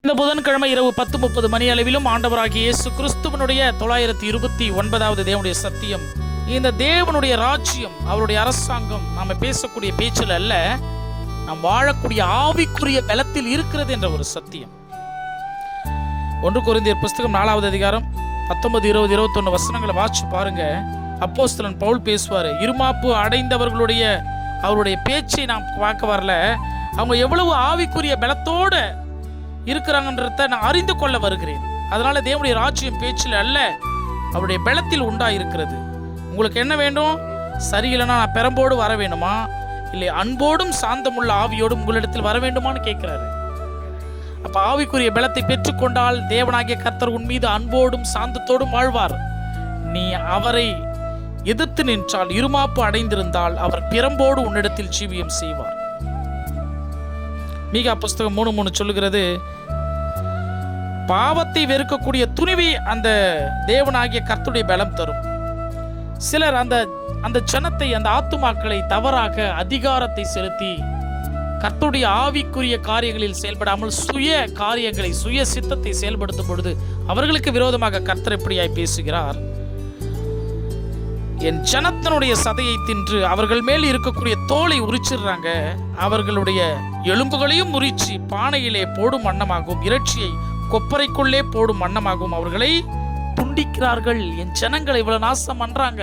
இந்த புதன்கிழமை இரவு 10:30 மணி அளவிலும் ஆண்டவராகிய இயேசு கிறிஸ்துவனுடைய 929வது தேவனுடைய சத்தியம், இந்த தேவனுடைய ராஜ்யம், அவருடைய அரசாங்கம் நாம பேசக்கூடிய பேச்சில் அல்ல, நாம் வாழக்கூடிய ஆவிக்குரிய பலத்தில் இருக்கிறது என்ற ஒரு சத்தியம். 1 கொரிந்தியர் புஸ்தகம் 4வது அதிகாரம் 19, 20, 21 வசனங்களை வாசிச்சு பாருங்க. அப்போஸ்தலன் பவுல் பேசுவார். இருமாப்பு அடைந்தவர்களுடைய அவருடைய பேச்சை நாம் பார்க்க வரல, அவங்க எவ்வளவு ஆவிக்குரிய பலத்தோட இருக்கிறாங்கன்றத நான் அறிந்து கொள்ள வருகிறேன். அதனால தேவனுடைய ராஜ்யம் பேச்சில் அல்ல, அவருடைய பலத்தில் உண்டாயிருக்கிறது. உங்களுக்கு என்ன வேண்டும்? சரியில்லைனா நான் பெரம்போடு வர வேண்டுமா, இல்லை அன்போடும் சாந்தமுள்ள ஆவியோடும் உங்களிடத்தில் வர வேண்டுமான்னு கேட்கிறாரு. அப்ப ஆவிக்குரிய பலத்தை பெற்றுக்கொண்டால் தேவனாகிய கர்த்தர் உன் மீது அன்போடும் சாந்தத்தோடும் வாழ்வார். நீ அவரை எதிர்த்து நின்றால், இருமாப்பு அடைந்திருந்தால் அவர் பிரம்போடு உன்னிடத்தில் ஜீவியம் செய்வார். மீகா புஸ்தகம் 3:3 சொல்லுகிறது, பாவத்தை வெறுக்கக்கூடிய துணிவை அந்த தேவனாகிய கர்த்தருடைய பலம் தரும். சிலர் அந்த ஜனத்தை, அந்த ஆத்துமாக்களை தவறாக அதிகாரத்தை செலுத்தி கர்த்தருடைய ஆவிக்குரிய காரியங்களில் செயல்படாமல் சுய காரியங்களை, சுய சித்தத்தை செயல்படுத்தும் பொழுது அவர்களுக்கு விரோதமாக கர்த்தர் எப்படியாய் பேசுகிறார்? என் ஜனத்தினுடைய சதையை தின்று அவர்கள் மேல் இருக்கக்கூடிய தோலை உரிச்சிடுறாங்க, அவர்களுடைய எலும்புகளையும் உரிச்சி பானையிலே போடும் வண்ணமாகவும் இறைச்சியை கொப்பரைக்குள்ளே போடும் வண்ணமாகவும் அவர்களை துண்டிக்கிறார்கள். என் ஜனங்களை இவ்வளவு நாசம் பண்றாங்க.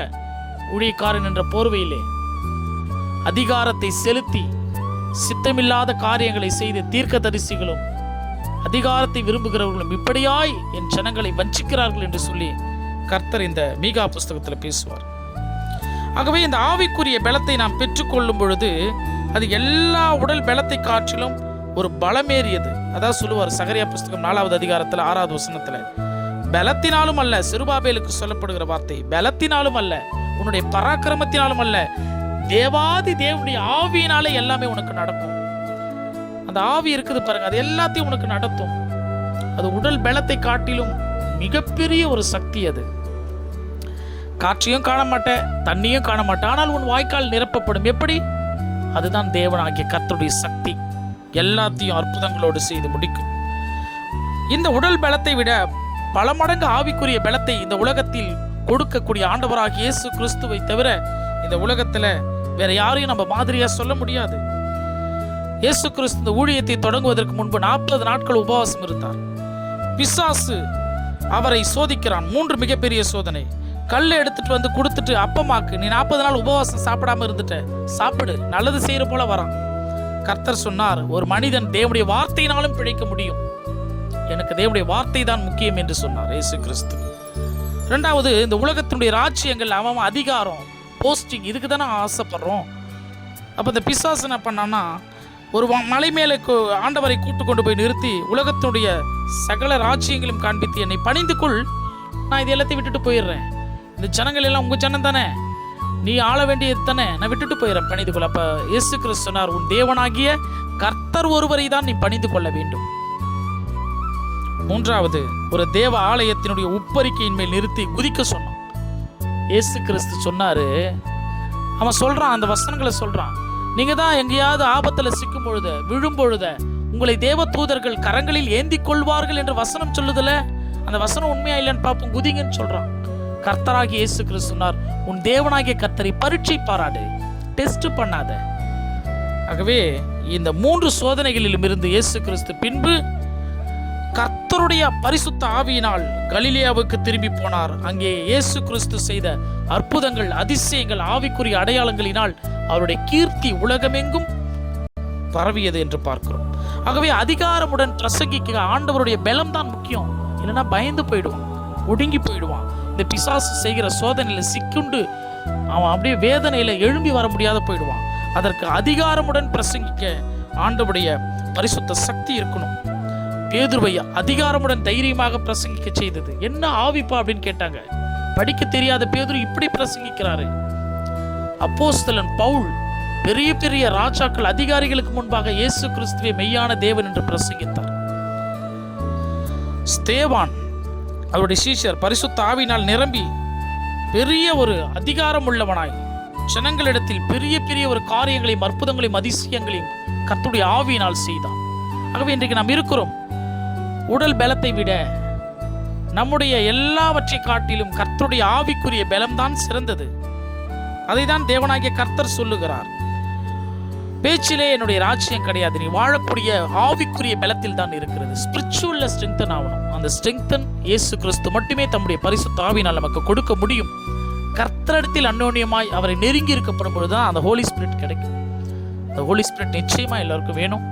ஊழியக்காரன் என்ற போர்வையிலே அதிகாரத்தை செலுத்தி சித்தமில்லாத காரியங்களை செய்து தீர்க்கதரிசிகளும் அதிகாரத்தை விரும்புகிறவர்களும் இப்படியாய் என் ஜனங்களை வஞ்சிக்கிறார்கள் என்று சொல்லி கர்த்தர் இந்த மீகா புஸ்தகத்தில் பேசுவார். ஆகவே இந்த ஆவிக்குரிய பலத்தை நாம் பெற்றுக்கொள்ளும் பொழுது அது எல்லா உடல் பலத்தை காற்றிலும் ஒரு பலமேறியது. அதான் சொல்லுவார் சகரியா புஸ்தகம் 4வது அதிகாரத்தில் 6வது வசனத்துல, பலத்தினாலும் அல்ல, செருபாபேலுக்கு சொல்லப்படுகிற வார்த்தை, பலத்தினாலும் அல்ல, உன்னுடைய பராக்கிரமத்தினாலும் அல்ல, தேவாதி தேவனுடைய ஆவியினாலே எல்லாமே உனக்கு நடக்கும். அந்த ஆவி இருக்குது பாருங்க, அது எல்லாத்தையும் உனக்கு நடத்தும். அது உடல் பலத்தை காட்டிலும் மிகப்பெரிய ஒரு சக்தி. அது காற்றையும் காண மாட்டேன், தண்ணியும் காண மாட்டேன், ஆனால் உன் வாய்க்கால் நிரப்பப்படும். எப்படி? அதுதான் தேவனாகிய கர்த்தருடைய சக்தி, எல்லாத்தையும் அற்புதங்களோடு செய்து முடிக்கும். இந்த உடல் பலத்தை விட பல மடங்கு ஆவிக்குரிய பலத்தை இந்த உலகத்தில் கொடுக்கக்கூடிய ஆண்டவராகிய இயேசு கிறிஸ்துவை தவிர இந்த உலகத்துல வேற யாரையும் நம்ம மாதிரியா சொல்ல முடியாது. இயேசு கிறிஸ்து இந்த ஊழியத்தை தொடங்குவதற்கு முன்பு 40 நாட்கள் உபவாசம் இருந்தார். பிசாசு அவரை சோதிக்கிறான். 3 மிகப்பெரிய சோதனை. கல்லை எடுத்துட்டு வந்து கொடுத்துட்டு, அப்பமாக்கு, நீ 40 நாள் உபவாசம் சாப்பிடாம இருந்துட்ட, சாப்பிடு, நல்லது செய்யற போல வரான். கர்த்தர் சொன்னார், ஒரு மனிதன் தேவனுடைய வார்த்தையினாலும் பிழைக்க முடியும், எனக்கு தேவனுடைய வார்த்தை தான் முக்கியம் என்று சொன்னார் இயேசு கிறிஸ்து. 2வது, இந்த உலகத்தினுடைய ராஜ்யங்கள், அவன் அதிகாரம், போஸ்டிங், இதுக்கு தானே ஆசைப்படுறோம். அப்போ இந்த பிசாசு என்ன பண்ணான்னா, ஒரு மலை மேலே ஆண்டவரை கூட்டு கொண்டு போய் நிறுத்தி உலகத்தினுடைய சகல ராஜ்யங்களும் காண்பித்து என்னை பணிந்து கொள், நான் இது எல்லாத்தையும் விட்டுட்டு போயிடுறேன், இந்த ஜனங்கள் எல்லாம் உங்க ஜனம் தானே, நீ ஆள வேண்டியது தானே, நான் விட்டுட்டு போயிடுறேன், பணிந்து கொள். அப்ப இயேசு கிறிஸ்து சொன்னார், உன் தேவனாகிய கர்த்தர் ஒருவரை தான் நீ பணிந்து கொள்ள வேண்டும். 3வது, ஒரு தேவ ஆலயத்தினுடைய உப்பரிக்கையின் மேல் நிறுத்தி குதிக்க சொன்னான். இயேசு கிறிஸ்து சொன்னாரு, அவன் சொல்றான், அந்த வசனங்களை சொல்றான், நீங்க தான் எங்கேயாவது ஆபத்துல சிக்கும் பொழுது, விழும் பொழுது உங்களை தேவ தூதர்கள் கரங்களில் ஏந்தி கொள்வார்கள் என்று வசனம் சொல்லுதுல, அந்த வசனம் உண்மையா இல்லைன்னு பார்ப்போம், குதிங்கன்னு சொல்றான். கர்த்தராகிய இயேசு கிறிஸ்து சொன்னார், உன் தேவனாகிய கர்த்தரை பரீட்சை பாராடு, டெஸ்ட் பண்ணாத. ஆகவே இந்த 3 சோதனைகளிலும் இருந்து இயேசு கிறிஸ்து பின்பு கர்த்தருடைய பரிசுத்த ஆவியினால் கலிலேயாவுக்கு திரும்பி போனார். அங்கே இயேசு கிறிஸ்து செய்த அற்புதங்கள், அதிசயங்கள், ஆவிக்குரிய அடையாளங்களினால் அவருடைய கீர்த்தி உலகமெங்கும் பரவியது என்று பார்க்கிறோம். ஆகவே அதிகாரமுடன் பிரசங்கிக்க ஆண்டவருடைய பலம் தான் முக்கியம். இல்லைன்னா பயந்து போயிடுவான், ஒடுங்கி போயிடுவான். இந்த பிசாசு செய்கிற சோதனையில சிக்குண்டு அவன் அப்படியே வேதனையில எழும்பி வர முடியாத போயிடுவான். அதற்கு அதிகாரமுடன் பிரசங்கிக்க ஆண்டவருடைய பரிசுத்த சக்தி இருக்கணும். பேதுருவை அதிகாரமுடன் தைரியமாக பிரசங்கிக்க செய்தது என்ன ஆவிப்பா அப்படின்னு கேட்டாங்க. படிக்க தெரியாத பேதுரு இப்படி பிரசங்கிக்கிறாரு. அப்போஸ்தலன் பவுல் பெரிய பெரிய ராஜாக்கள், அதிகாரிகளுக்கு முன்பாக இயேசு கிறிஸ்துவே மெய்யான தேவன் என்று பிரசங்கித்தார். ஸ்தேவான், அவருடைய சீஷர் பரிசுத்த ஆவியினால் நிரம்பி பெரிய ஒரு அதிகாரம் உள்ளவனாய் ஜனங்களிடத்தில் பெரிய பெரிய ஒரு காரியங்களையும் அற்புதங்களையும் அதிசயங்களையும் கர்த்தருடைய ஆவியினால் செய்தான். ஆகவே இன்றைக்கு நாம் இருக்கிறோம். உடல் பலத்தை விட நம்முடைய எல்லாவற்றை காட்டிலும் கர்த்தருடைய ஆவிக்குரிய பலம்தான் சிறந்தது. அதை தான் தேவனாகிய கர்த்தர் சொல்லுகிறார். பேச்சிலே என்னுடைய ராஜ்யம் கிடையாது, நீ வாழக்கூடிய ஆவிக்குரிய பலத்தில் தான் இருக்கிறது. ஸ்பிரிச்சுவல்ல ஸ்ட்ரெங்தன் ஆகணும். அந்த ஸ்ட்ரெங்தன் இயேசு கிறிஸ்து மட்டுமே தம்முடைய பரிசுத்த ஆவியினால் நமக்கு கொடுக்க முடியும். கர்த்தரிடத்தில் அந்யோன்யமாய் அவரை நெருங்கி இருக்கப்படும் பொழுதுதான் அந்த ஹோலி ஸ்பிரிட் கிடைக்கும். அந்த ஹோலி ஸ்பிரிட் நிச்சயமா எல்லாருக்கும் வேணும்.